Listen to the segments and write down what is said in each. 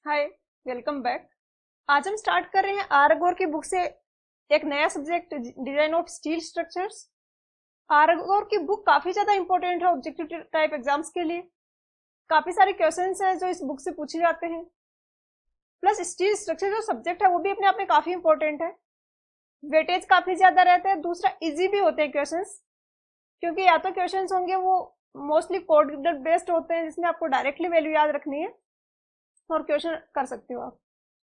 हाय, welcome back. आज हम start कर रहे हैं आर अगोर की बुक से एक नया subject, design of steel structures. R Agor की बुक काफी ज्यादा इंपॉर्टेंट है ऑब्जेक्टिव टाइप एग्जाम्स के लिए। काफी सारे क्वेश्चंस हैं जो इस बुक से पूछे जाते हैं। प्लस स्टील स्ट्रक्चर जो सब्जेक्ट है वो भी अपने आप में काफी इंपॉर्टेंट है। वेटेज काफी ज्यादा रहता है। दूसरा, इजी भी होते हैं क्वेश्चंस, क्योंकि या तो क्वेश्चंस होंगे वो मोस्टली कोडेड बेस्ड होते हैं जिसमें आपको डायरेक्टली वैल्यू याद रखनी है और क्वेश्चन कर सकते हो आप।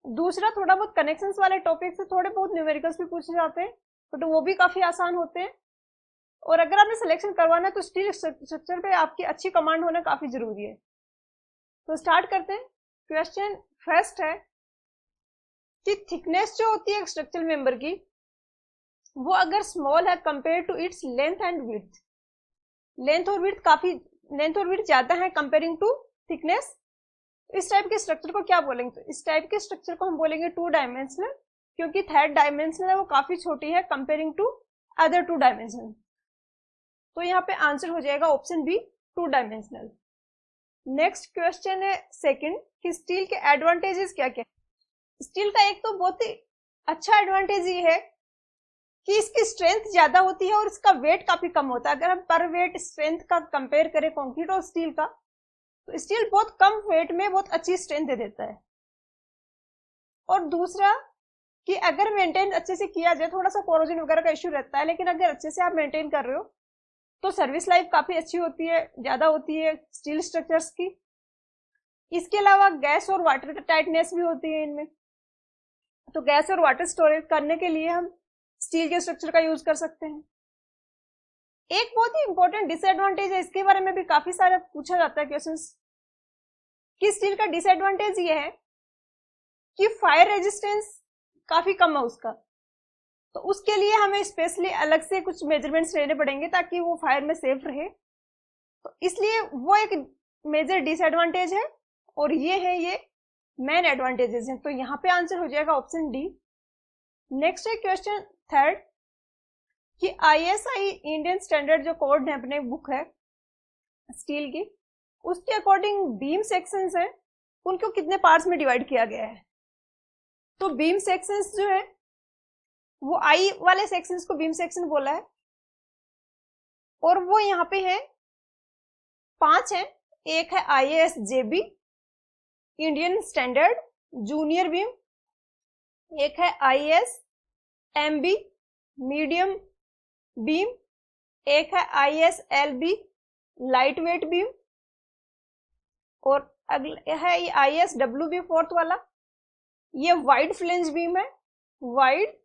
दूसरा, थोड़ा बहुत कनेक्शंस वाले टॉपिक से थोड़े बहुत न्यूमेरिकल्स भी पूछे जाते हैं, बट वो भी काफी आसान होते हैं। और अगर आपने सिलेक्शन करवाना है तो स्टील स्ट्रक्चर पे आपकी अच्छी कमांड होना काफी जरूरी है। तो स्टार्ट करते हैं। क्वेश्चन फर्स्ट है कि थिकनेस जो होती है स्ट्रक्चरल मेंबर की, वो अगर स्मॉल है compare to its length and width, length और विड्थ ज्यादा है कंपेयरिंग टू थिकनेस, इस टाइप के स्ट्रक्चर को क्या बोलेंगे? तो इस टाइप के स्ट्रक्चर को हम बोलेंगे टू डायमेंशनल, क्योंकि थर्ड डायमेंशनल है वो काफी छोटी है comparing to other two dimensional. तो यहाँ पे आंसर हो जाएगा option B, two dimensional. Next question है सेकंड कि स्टील के एडवांटेजेस क्या क्या। स्टील का एक तो बहुत ही अच्छा एडवांटेज ये है कि इसकी स्ट्रेंथ ज्यादा होती है और इसका वेट काफी कम होता है। अगर हम पर वेट स्ट्रेंथ का कंपेयर करें कंक्रीट और स्टील का, तो स्टील बहुत कम वेट में बहुत अच्छी स्ट्रेंथ दे देता है। और दूसरा कि अगर मेंटेन अच्छे से किया जाए, थोड़ा सा कोरोजन वगैरह का इश्यू रहता है, लेकिन अगर अच्छे से आप मेंटेन कर रहे हो तो सर्विस लाइफ काफी अच्छी होती है, ज्यादा होती है स्टील स्ट्रक्चर्स की। इसके अलावा गैस और वाटर टाइटनेस भी होती है इनमें, तो गैस और वाटर स्टोरेज करने के लिए हम स्टील के स्ट्रक्चर का यूज कर सकते हैं। एक बहुत ही इंपॉर्टेंट डिसएडवांटेज है, इसके बारे में भी काफी सारा पूछा जाता है क्वेश्चंस, कि स्टील का डिसएडवांटेज ये है कि फायर रेजिस्टेंस काफी कम है उसका। तो उसके लिए हमें स्पेशली अलग से कुछ मेजरमेंट्स लेने पड़ेंगे ताकि वो फायर में सेफ रहे। तो इसलिए वो एक मेजर डिसएडवांटेज है, और ये मेन एडवांटेजेस हैं। तो यहाँ पे आंसर हो जाएगा ऑप्शन डी। नेक्स्ट है क्वेश्चन थर्ड कि आईएसआई इंडियन स्टैंडर्ड जो कोड है अपने बुक है स्टील की, उसके अकॉर्डिंग बीम सेक्शंस हैं उनको कितने पार्ट्स में डिवाइड किया गया है। तो बीम सेक्शंस जो है वो आई वाले सेक्शंस को बीम सेक्शन बोला है, और वो यहाँ पे है 5 है। एक है ISJB Indian standard junior beam, एक है ISMB मीडियम बीम, एक है ISLB लाइट वेट बीम, और अगला है ये ISWB फोर्थ वाला, ये वाइड फ्लेंज बीम है, वाइड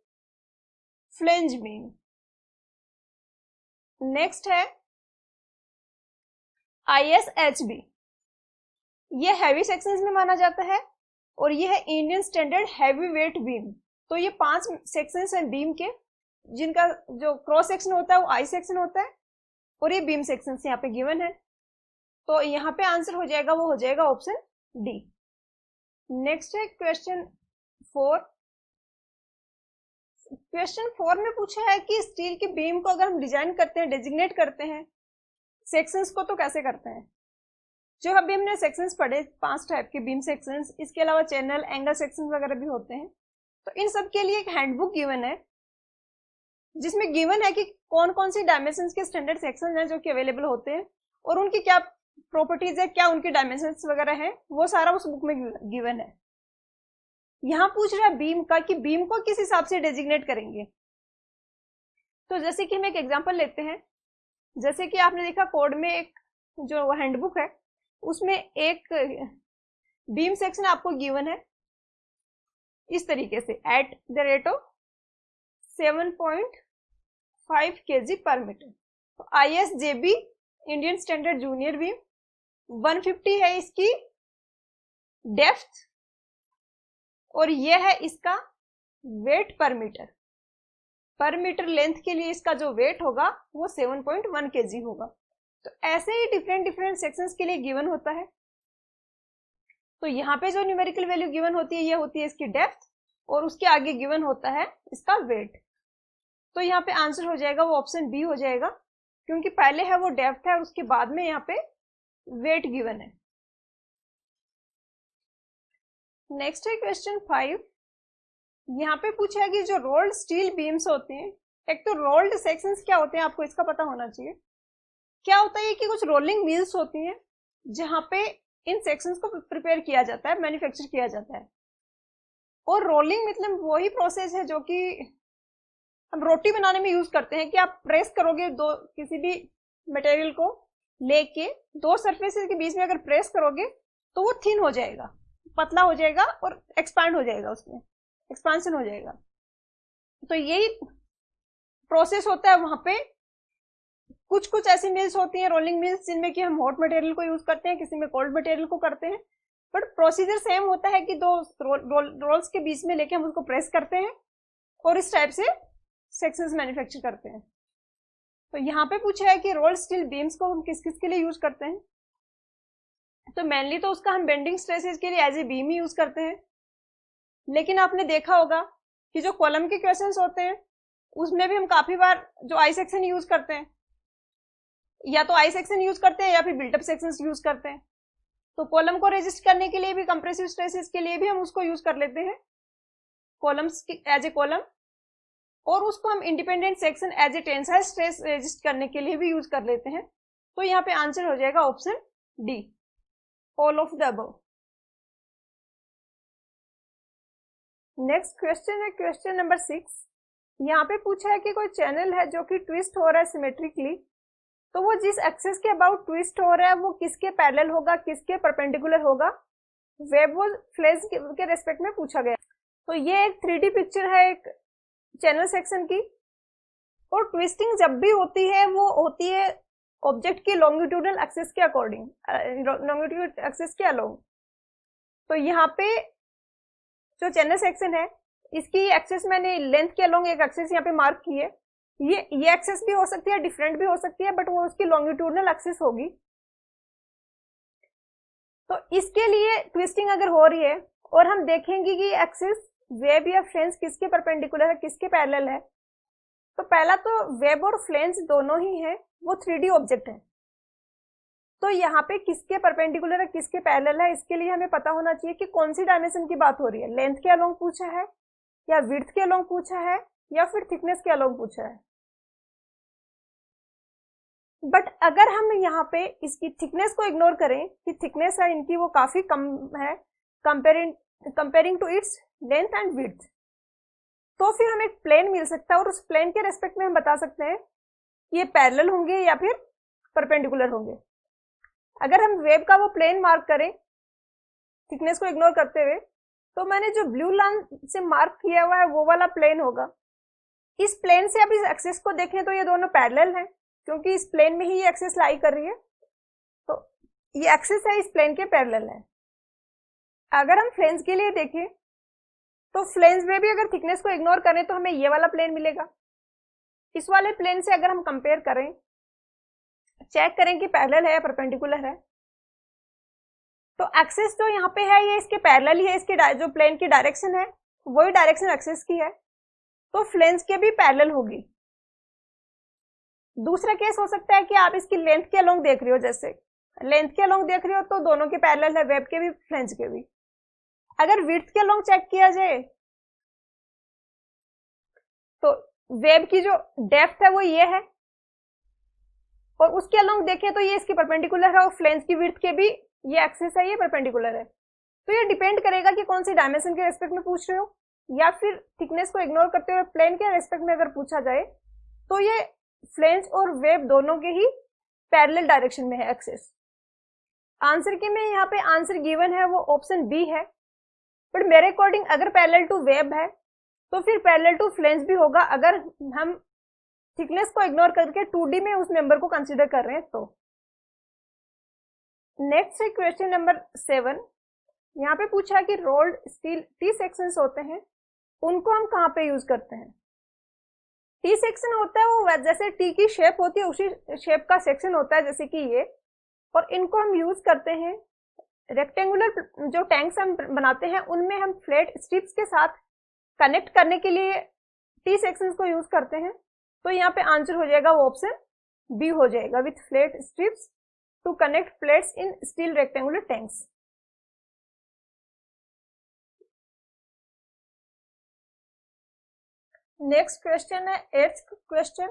फ्लेंज बीम। नेक्स्ट है ISHB, ये हैवी सेक्शंस में माना जाता है, और ये है Indian standard heavy weight beam. तो ये 5 सेक्शंस हैं बीम के, जिनका जो क्रॉस सेक्शन होता है वो आई सेक्शन होता है, और ये बीम सेक्शंस यहाँ पे गिवन है। तो यहाँ पे आंसर हो जाएगा, वो हो जाएगा ऑप्शन डी। नेक्स्ट है क्वेश्चन 4। क्वेश्चन 4 में पूछा है कि स्टील की बीम को अगर हम डिजाइन करते हैं, डेजिग्नेट करते हैं सेक्शंस को, तो कैसे करते हैं। जो अभी हमने सेक्शंस पढ़े 5 टाइप के बीम सेक्शंस, इसके अलावा चैनल एंगल सेक्शंस वगैरह भी होते हैं। तो इन सब के लिए एक हैंडबुक गिवन है, जिसमें गिवन है कि कौन कौन सी डायमेंशंस के स्टैंडर्ड सेक्शन हैं जो कि अवेलेबल होते हैं, और उनकी क्या प्रॉपर्टीज है, क्या उनकी डायमेंशंस वगैरह हैं, वो सारा उस बुक में गिवन है। यहाँ पूछ रहा है बीम का कि बीम को किस हिसाब से डेजिग्नेट करेंगे। तो जैसे कि हम एक एग्जांपल लेते हैं, जैसे कि आपने देखा कोड में एक जो हैंडबुक है उसमें एक बीम सेक्शन आपको गिवन है इस तरीके से, at the rate of 7.5 kg पर मीटर। तो ISJB Indian standard junior beam 150 है इसकी डेप्थ, और यह है इसका वेट पर मीटर। पर मीटर लेंथ के लिए इसका जो वेट होगा वो 7.1 kg होगा। तो ऐसे ही डिफरेंट डिफरेंट सेक्शंस के लिए गिवन होता है। तो यहाँ पे जो न्यूमेरिकल वैल्यू गिवन होती है ये होती है इसकी डेप्थ, और उसके आगे गिवन होता है इसका वेट। तो यहाँ पे आंसर हो जाएगा वो ऑप्शन बी हो जाएगा, क्योंकि पहले है वो डेप्थ है और उसके बाद में यहाँ पे वेट गिवन है। नेक्स्ट है क्वेश्चन 5। यहाँ पे पूछा है कि जो रोल्ड स्टील बीम्स होते हैं, एक तो रोल्ड सेक्शंस क्या होते हैं आपको इसका पता होना चाहिए। क्या होता है कि कुछ रोलिंग मिल्स होती हैं जहाँ पे इन सेक्शंस को प्रिपेयर किया जाता है, मैन्युफैक्चर किया जाता है। और रोलिंग मतलब वही प्रोसेस है जो कि हम रोटी बनाने में यूज करते हैं कि आप प्रेस करोगे, दो किसी भी मटेरियल को लेके दो सरफेसेस के बीच में अगर प्रेस करोगे तो वो थिन हो जाएगा, पतला हो जाएगा और एक्सपांड हो जाएगा, उसमें एक्सपांशन हो जाएगा। तो यही प्रोसेस होता है वहां पे। कुछ कुछ ऐसी मिल्स होती हैं, रोलिंग मिल्स, जिनमें कि हम हॉट मटेरियल को यूज करते हैं, किसी में कोल्ड मटेरियल को करते हैं, बट प्रोसीजर सेम होता है कि दो रोल्स के बीच में लेके हम उसको प्रेस करते हैं और इस टाइप से सेक्शंस मैन्युफैक्चर करते हैं। तो यहाँ पे पूछा है कि रोल्ड स्टील बीम्स को हम किस किस के लिए यूज करते हैं। तो मेनली तो उसका हम बेंडिंग स्ट्रेसेस के लिए एज ए बीम ही यूज करते हैं, लेकिन आपने देखा होगा कि जो कॉलम के क्वेश्चंस होते हैं उसमें भी हम काफी बार जो आई सेक्शन यूज करते हैं, या तो आई सेक्शन यूज करते हैं या फिर बिल्टअप सेक्शंस यूज करते हैं। तो कॉलम को रेजिस्ट करने के लिए भी, कंप्रेसिव स्ट्रेसेस के लिए भी हम उसको यूज कर लेते हैं, कॉलम्स एज ए कॉलम, और उसको हम independent section as a tensile stress resist करने के लिए भी यूज कर लेते हैं। तो यहाँ पे आंसर हो जाएगा option D, all of the above. Next question है क्वेश्चन नंबर 6। यहाँ पे पूछा है कि कोई चैनल है जो कि ट्विस्ट हो रहा है सिमेट्रिकली, तो वो जिस एक्सिस के अबाउट ट्विस्ट हो रहा है वो किसके पैरेलल होगा, किसके परपेंडिकुलर होगा, वेब और फ्लेज के रेस्पेक्ट में पूछा गया। तो ये एक 3D पिक्चर है एक चैनल सेक्शन की, और ट्विस्टिंग जब भी होती है वो होती है ऑब्जेक्ट की लॉन्गिट्यूडनल एक्सिस के अकॉर्डिंग, लॉन्गिट्यूड एक्सिस के अलोंग। तो यहाँ पे जो चैनल सेक्शन है इसकी एक्सिस मैंने लेंथ के अलोंग एक एक्सिस यहाँ पे मार्क की है। ये एक्सिस भी हो सकती है, डिफरेंट भी हो सकती है, बट वो उसकी लॉन्गिट्यूडनल एक्सिस होगी। तो इसके लिए ट्विस्टिंग अगर हो रही है और हम देखेंगे कि एक्सिस वेब या फ्लेंज किसके परपेंडिकुलर है, किसके पैरेलल है, तो पहला तो वेब और फ्लेंज दोनों ही है, वो 3D ऑब्जेक्ट है। तो यहाँ पे किसके परपेंडिकुलर है, किसके पैरेलल है, इसके लिए हमें पता होना चाहिए कि कौन सी डायमेंशन की बात हो रही है। लेंथ के अलोंग पूछा है, या विड्थ के अलोंग पूछा है, या फिर थिकनेस के अलोंग पूछा है। बट अगर हम यहाँ पे इसकी थिकनेस को इग्नोर करें कि थिकनेस है इनकी वो काफी कम है comparing to its length and width, तो फिर हमें एक प्लेन मिल सकता है, और उस प्लेन के रेस्पेक्ट में हम बता सकते हैं कि ये पैरेलल होंगे या फिर परपेंडिकुलर होंगे। अगर हम वेब का वो प्लेन मार्क करें थिकनेस को इग्नोर करते हुए, तो मैंने जो ब्लू लाइन से मार्क किया हुआ है वो वाला प्लेन होगा। इस प्लेन से अब इस एक्सिस को देखें तो ये दोनों पैरेलल हैं, क्योंकि इस प्लेन में ही ये एक्सिस लाई कर रही है, तो ये एक्सिस है इस प्लेन के पैरेलल है। अगर हम फ्लेंज के लिए देखें तो फ्लेंज में भी अगर थिकनेस को इग्नोर करें तो हमें ये वाला प्लेन मिलेगा। इस वाले प्लेन से अगर हम कंपेयर करें, चेक करें कि पैरेलल है या परपेंडिकुलर है, तो एक्सिस जो यहाँ पे है ये इसके पैरेलल ही है, इसके जो प्लेन की डायरेक्शन है वही डायरेक्शन एक्सिस की है, तो फ्लेंज के भी पैरेलल होगी। दूसरा केस हो सकता है कि आप इसकी लेंथ के अलोंग देख रहे हो, जैसे लेंथ के अलोंग देख रहे हो तो दोनों के पैरेलल है, वेब के भी फ्लेंज के भी। अगर विड्थ के अलोंग चेक किया जाए तो वेब की जो डेप्थ है वो ये है, और उसके अलोंग देखें तो ये इसकी परपेंडिकुलर है, और फ्लेंज की विड्थ के भी ये एक्सिस है, ये परपेंडिकुलर है। तो ये डिपेंड करेगा कि कौन सी डायमेंशन के रेस्पेक्ट में पूछ रहे हो, या फिर थिकनेस को इग्नोर करते हुए प्लेन के रेस्पेक्ट में अगर पूछा जाए तो ये फ्लेंज और वेब दोनों के ही पैरेलल डायरेक्शन में है एक्सिस। आंसर के में यहाँ पे आंसर गिवन है वो ऑप्शन बी है, बट मेरे अकॉर्डिंग अगर पैरेलल टू वेब है तो फिर पैरेलल टू फ्लेंज भी होगा, अगर हम थिकनेस को इग्नोर करके 2D में उस मेंबर को कंसीडर कर रहे हैं तो। नेक्स्ट है क्वेश्चन नंबर 7। यहाँ पे पूछा है कि रोल्ड स्टील टी सेक्शंस होते हैं, उनको हम कहाँ पे यूज करते हैं। टी सेक्शन होता है वो जैसे टी की शेप होती है उसी शेप का सेक्शन होता है, जैसे कि ये, और इनको हम यूज करते हैं रेक्टेंगुलर जो टैंक्स हम बनाते हैं उनमें हम फ्लैट स्ट्रिप्स के साथ कनेक्ट करने के लिए टी सेक्शंस को यूज करते हैं। तो यहाँ पे आंसर हो जाएगा वो ऑप्शन बी हो जाएगा, with flat strips to connect plates in steel rectangular tanks. Next question है 8th क्वेश्चन।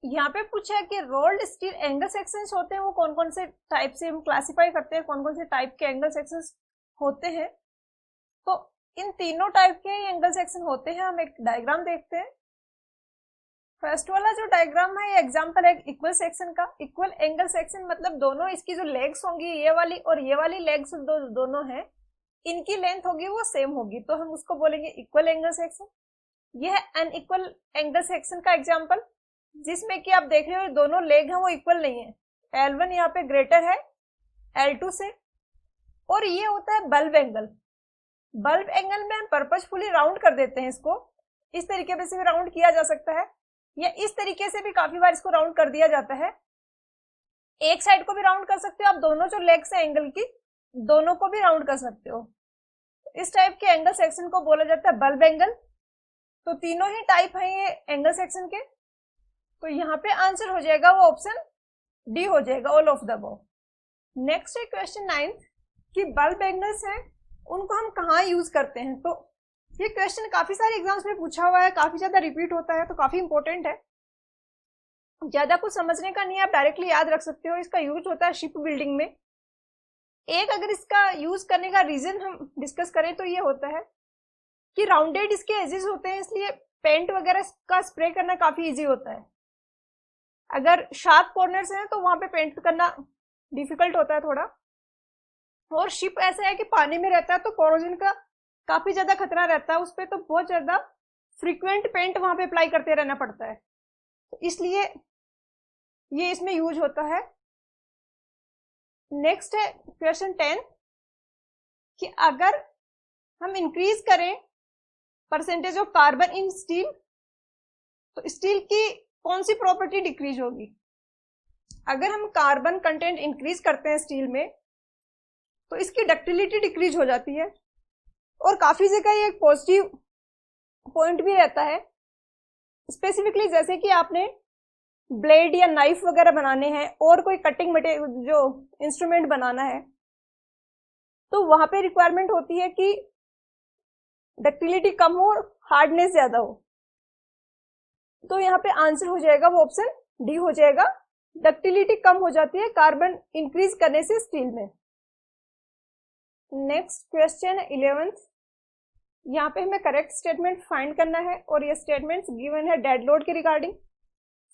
यहाँ पे पूछा है कि रोल्ड स्टील एंगल सेक्शंस होते हैं वो कौन कौन से टाइप से हम क्लासिफाई करते हैं, कौन कौन से टाइप के एंगल सेक्शंस होते हैं। तो इन तीनों टाइप के एंगल सेक्शन होते हैं। हम एक डायग्राम देखते हैं। फर्स्ट वाला जो डायग्राम है ये एग्जांपल है इक्वल सेक्शन का। इक्वल एंगल सेक्शन मतलब दोनों इसकी जो लेग्स होंगी ये वाली और ये वाली लेग्स दोनों हैं, इनकी लेंथ होगी वो सेम होगी, तो हम उसको बोलेंगे इक्वल एंगल सेक्शन। यह है अनइक्वल एंगल सेक्शन का एग्जांपल, जिसमें कि आप देख रहे हो दोनों लेग हैं वो इक्वल नहीं है। L1 यहाँ पे ग्रेटर है L2 से। और ये होता है बल्ब एंगल। बल्ब एंगल में हम पर्पसफुली राउंड कर देते हैं इसको। इस तरीके से भी राउंड किया जा सकता है या इस तरीके से भी काफी बार इसको राउंड कर दिया जाता है। एक साइड को भी राउंड कर सकते हो आप, दोनों जो लेग्स है एंगल की दोनों को भी राउंड कर सकते हो। इस टाइप के एंगल सेक्शन को बोला जाता है बल्ब एंगल। तो तीनों ही टाइप है ये एंगल सेक्शन के। तो यहाँ पे आंसर हो जाएगा वो ऑप्शन डी हो जाएगा, all of the above. Next है क्वेश्चन 9th कि बल्ब एंगल्स हैं उनको हम कहाँ यूज करते हैं। तो ये क्वेश्चन काफी सारे एग्जाम्स में पूछा हुआ है, काफी ज्यादा रिपीट होता है, तो काफी इंपॉर्टेंट है। ज्यादा कुछ समझने का नहीं है, आप डायरेक्टली याद रख सकते हो। इसका यूज होता है शिप बिल्डिंग में। एक अगर इसका यूज करने का रीजन हम डिस्कस करें तो ये होता है कि राउंडेड इसके एजेस होते हैं, इसलिए पेंट वगैरह का स्प्रे करना काफी इजी होता है। अगर शार्प कॉर्नर्स हैं तो वहां पे पेंट करना डिफिकल्ट होता है थोड़ा। और शिप ऐसा है कि पानी में रहता है तो कोरोजन का काफी ज्यादा खतरा रहता है उस पर, तो बहुत ज्यादा फ्रीक्वेंट पेंट वहां पे अप्लाई करते रहना पड़ता है, तो इसलिए ये इसमें यूज होता है। नेक्स्ट है क्वेश्चन 10 कि अगर हम इंक्रीज करें percentage of carbon in steel तो स्टील की कौन सी प्रॉपर्टी डिक्रीज होगी। अगर हम कार्बन कंटेंट इंक्रीज करते हैं स्टील में तो इसकी डक्टिलिटी डिक्रीज हो जाती है। और काफी जगह ये एक पॉजिटिव पॉइंट भी रहता है। स्पेसिफिकली जैसे कि आपने ब्लेड या नाइफ वगैरह बनाने हैं और कोई कटिंग मटेरियल जो इंस्ट्रूमेंट बनाना है तो वहां पे रिक्वायरमेंट होती है कि डक्टिलिटी कम हो, हार्डनेस ज्यादा हो। तो यहाँ पे आंसर हो जाएगा वो ऑप्शन डी हो जाएगा। डक्टिलिटी कम हो जाती है कार्बन इंक्रीज करने से स्टील में। Next question 11th। यहाँ पे हमें करेक्ट स्टेटमेंट फाइंड करना है और ये स्टेटमेंट्स गिवन है डेड लोड के रिगार्डिंग।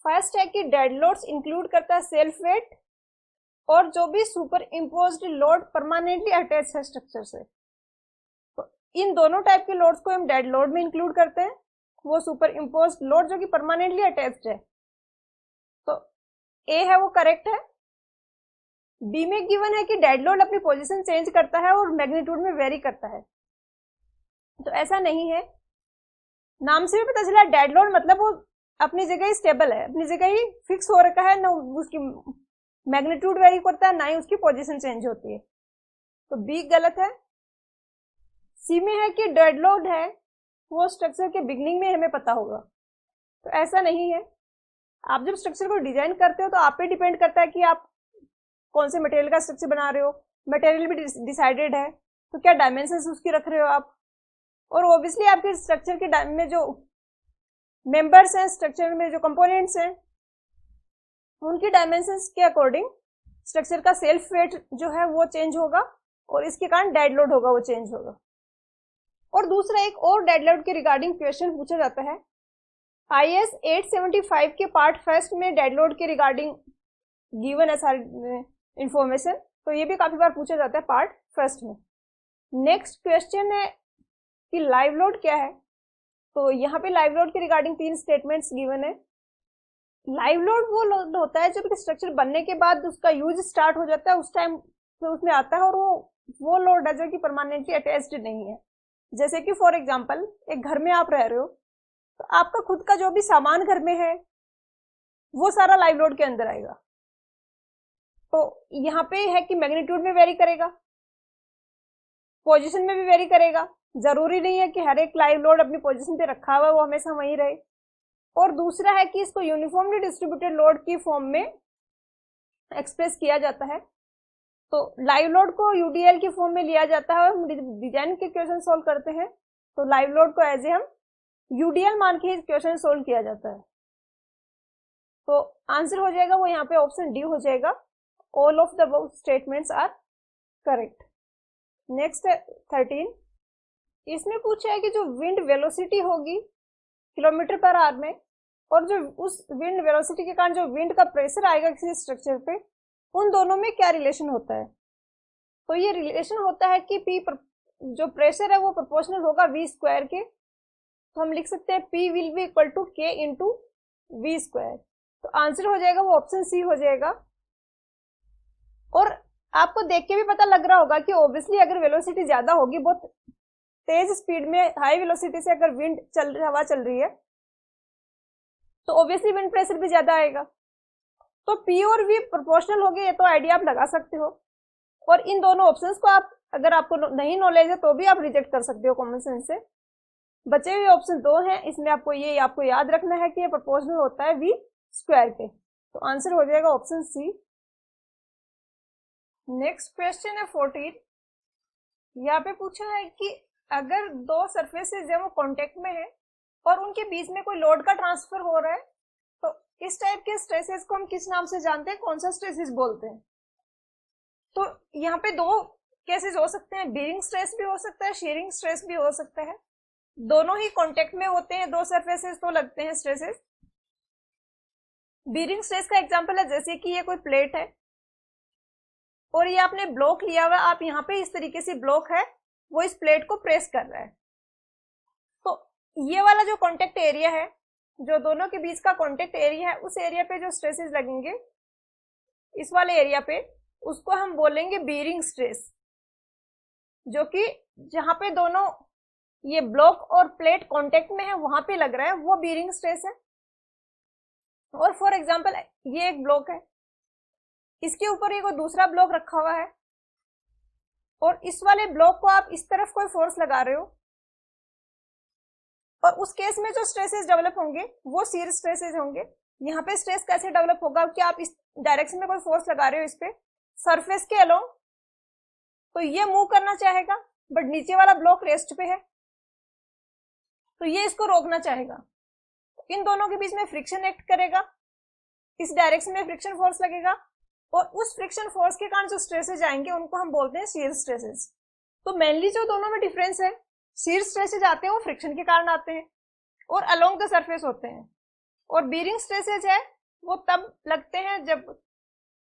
फर्स्ट है कि डेड लोड्स इंक्लूड करता है सेल्फ वेट और जो भी super imposed load permanently attach है स्ट्रक्चर से। तो इन दोनों टाइप के लोड्स को हम डेड लोड में इंक्लूड करते हैं, वो सुपर इम्पोज्ड लोड जो कि परमानेंटली अटैच्ड है। तो ए है वो करेक्ट है। बी में गिवन है कि डेड लोड अपनी पोजीशन चेंज करता है और मैग्नीट्यूड में वेरी करता है, तो ऐसा नहीं है। नाम से भी पता चला डेड लोड मतलब वो अपनी जगह ही स्टेबल है, अपनी जगह ही फिक्स हो रखा है, ना उसकी मैग्नीट्यूड वेरी करता है ना ही उसकी पोजीशन चेंज होती है, तो बी गलत है। सी में है कि डेड लोड है वो स्ट्रक्चर के बिगनिंग में हमें पता होगा, तो ऐसा नहीं है। आप जब स्ट्रक्चर को डिजाइन करते हो तो आप पे डिपेंड करता है कि आप कौन से मटेरियल का स्ट्रक्चर बना रहे हो। मटेरियल भी डिसाइडेड है तो क्या डायमेंशंस उसकी रख रहे हो आप, और ऑब्वियसली आपके स्ट्रक्चर के में जो मेंबर्स हैं, स्ट्रक्चर में जो कंपोनेंट्स हैं, उनकी डायमेंशंस के अकॉर्डिंग स्ट्रक्चर का सेल्फ वेट जो है वो चेंज होगा और इसके कारण डेड लोड होगा वो चेंज होगा। और दूसरा एक और डेड लोड के रिगार्डिंग क्वेश्चन पूछा जाता है IS 875 के पार्ट फर्स्ट में डेड लोड के रिगार्डिंग गिवन है सारी इंफॉर्मेशन, तो ये भी काफी बार पूछा जाता है पार्ट फर्स्ट में। नेक्स्ट क्वेश्चन है कि लाइव लोड क्या है। तो यहाँ पे लाइव लोड के रिगार्डिंग 3 स्टेटमेंट्स गिवन है। लाइव लोड वो लोड होता है जब स्ट्रक्चर बनने के बाद उसका यूज स्टार्ट हो जाता है, उस टाइम तो उसमें आता है, और वो लोड है जो कि परमानेंटली अटैच्ड नहीं है। जैसे कि फॉर एग्जांपल एक घर में आप रह रहे हो तो आपका खुद का जो भी सामान घर में है वो सारा लाइव लोड के अंदर आएगा। तो यहाँ पे है कि मैग्नीट्यूड में वेरी करेगा, पोजीशन में भी वेरी करेगा। जरूरी नहीं है कि हर एक लाइव लोड अपनी पोजीशन पे रखा हुआ है वो हमेशा वहीं रहे। और दूसरा है कि इसको यूनिफॉर्मली डिस्ट्रीब्यूटेड लोड की फॉर्म में एक्सप्रेस किया जाता है। तो लाइव लोड को यूडीएल की फॉर्म में लिया जाता है और हम डिजाइन के क्वेश्चन सॉल्व करते हैं तो लाइव लोड को एज ए हम यूडीएल मान के क्वेश्चन सोल्व किया जाता है। तो आंसर हो जाएगा वो यहाँ पे ऑप्शन डी हो जाएगा, all of the above statements are correct. Next 13, इसमें पूछा है कि जो विंड वेलोसिटी होगी किलोमीटर पर आवर में, और जो उस विंड वेलोसिटी के कारण जो विंड का प्रेशर आएगा किसी स्ट्रक्चर पे, उन दोनों में क्या रिलेशन होता है। तो ये रिलेशन होता है कि पी जो प्रेशर है वो प्रोपोर्शनल होगा वी स्क्वायर के। तो हम लिख सकते हैं P will be equal to K into v square. तो आंसर हो जाएगा वो ऑप्शन सी हो जाएगा। और आपको देख के भी पता लग रहा होगा कि ऑब्वियसली अगर वेलोसिटी ज्यादा होगी, बहुत तेज स्पीड में हाई वेलोसिटी से अगर हवा चल रही है, तो ऑब्वियसली विंड प्रेशर भी ज्यादा आएगा। तो P और V प्रोपोर्शनल हो गए, ये तो आइडिया आप लगा सकते हो। और इन दोनों ऑप्शंस को आप अगर आपको नहीं नॉलेज है तो भी आप रिजेक्ट कर सकते हो कॉमन सेंस से। बचे हुए ऑप्शन दो हैं, इसमें आपको याद रखना है कि ये प्रोपोर्शनल होता है वी स्क्वायर के। तो आंसर हो जाएगा ऑप्शन सी। नेक्स्ट क्वेश्चन है 14। यहाँ पे पूछा है कि अगर दो सरफेसेस है वो कांटेक्ट में है और उनके बीच में कोई लोड का ट्रांसफर हो रहा है, तो इस टाइप के स्ट्रेसेस को हम किस नाम से जानते हैं, कौन सा स्ट्रेसेस बोलते हैं। तो यहाँ पे दो केसेस हो सकते हैं, बीरिंग स्ट्रेस भी हो सकता है, शीयरिंग स्ट्रेस भी हो सकता है। दोनों ही कांटेक्ट में होते हैं दो सरफेसेस, तो लगते हैं स्ट्रेसेस। बीरिंग स्ट्रेस का एग्जांपल है जैसे कि ये कोई प्लेट है और ये आपने ब्लॉक लिया हुआ, आप यहाँ पे इस तरीके से ब्लॉक है वो इस प्लेट को प्रेस कर रहा है। तो ये वाला जो कांटेक्ट एरिया है, जो दोनों के बीच का कांटेक्ट एरिया है, उस एरिया पे जो स्ट्रेसेस लगेंगे इस वाले एरिया पे, उसको हम बोलेंगे बीरिंग स्ट्रेस। जो कि जहां पे दोनों ये ब्लॉक और प्लेट कांटेक्ट में है वहां पे लग रहा है, वो बीरिंग स्ट्रेस है। और फॉर एग्जांपल ये एक ब्लॉक है, इसके ऊपर एक दूसरा ब्लॉक रखा हुआ है और इस वाले ब्लॉक को आप इस तरफ कोई फोर्स लगा रहे हो, और उस केस में जो स्ट्रेसेस डेवलप होंगे वो शियर स्ट्रेसेस होंगे। यहाँ पे स्ट्रेस कैसे डेवलप होगा कि आप इस डायरेक्शन में कोई फोर्स लगा रहे हो इस पे सरफेस के अलोंग, तो ये मूव करना चाहेगा, बट नीचे वाला ब्लॉक रेस्ट पे है तो ये इसको रोकना चाहेगा। इन दोनों के बीच में फ्रिक्शन एक्ट करेगा, इस डायरेक्शन में फ्रिक्शन फोर्स लगेगा और उस फ्रिक्शन फोर्स के कारण जो स्ट्रेसेस आएंगे उनको हम बोलते हैं शियर स्ट्रेसेस। तो मेनली जो दोनों में डिफरेंस है, शियर स्ट्रेसेस आते हैं वो फ्रिक्शन के कारण आते हैं और अलोंग द सरफेस होते हैं, और बीरिंग स्ट्रेसेस है वो तब लगते हैं जब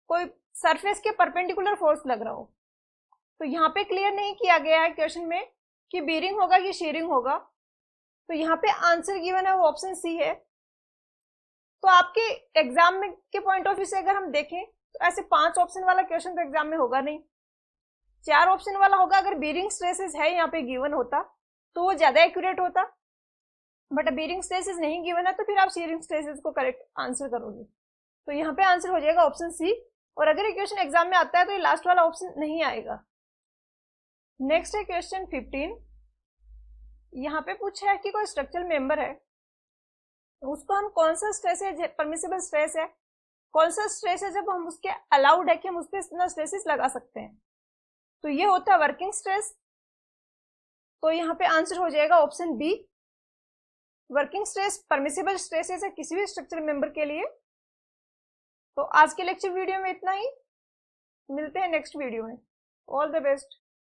कोई सरफेस के परपेंडिकुलर फोर्स लग रहा हो। तो यहाँ पे क्लियर नहीं किया गया है क्वेश्चन में कि बीरिंग होगा कि शीयरिंग होगा, तो यहाँ पे आंसर गिवन है वो ऑप्शन सी है। तो आपके एग्जाम में के पॉइंट ऑफ व्यू से अगर हम देखें तो ऐसे 5 ऑप्शन वाला क्वेश्चन तो एग्जाम में होगा नहीं, 4 ऑप्शन वाला होगा। अगर बीरिंग स्ट्रेसेस है यहाँ पे गिवन होता तो वो ज्यादा एक्यूरेट होता, बट बीरिंग स्ट्रेसेस नहीं गिवन है तो फिर आप शीयरिंग स्ट्रेसेस को करेक्ट आंसर करोगे। तो यहाँ पे आंसर हो जाएगा ऑप्शन सी। और अगर ये क्वेश्चन एग्जाम में आता है तो ये लास्ट वाला ऑप्शन नहीं आएगा। नेक्स्ट है क्वेश्चन 15। यहाँ पे पूछा है कि कोई स्ट्रक्चरल मेंबर है, उसको हम कौन सा स्ट्रेस है परमिसिबल स्ट्रेस है, कौन सा स्ट्रेस है जब हम उसके अलाउड है कि हम उस पर इतना स्ट्रेसेस लगा सकते हैं। तो ये होता है वर्किंग स्ट्रेस। तो यहाँ पे आंसर हो जाएगा option B, working stress permissible stresses है किसी भी स्ट्रक्चरल मेंबर के लिए। तो आज के लेक्चर वीडियो में इतना ही, मिलते हैं नेक्स्ट वीडियो में। All the best.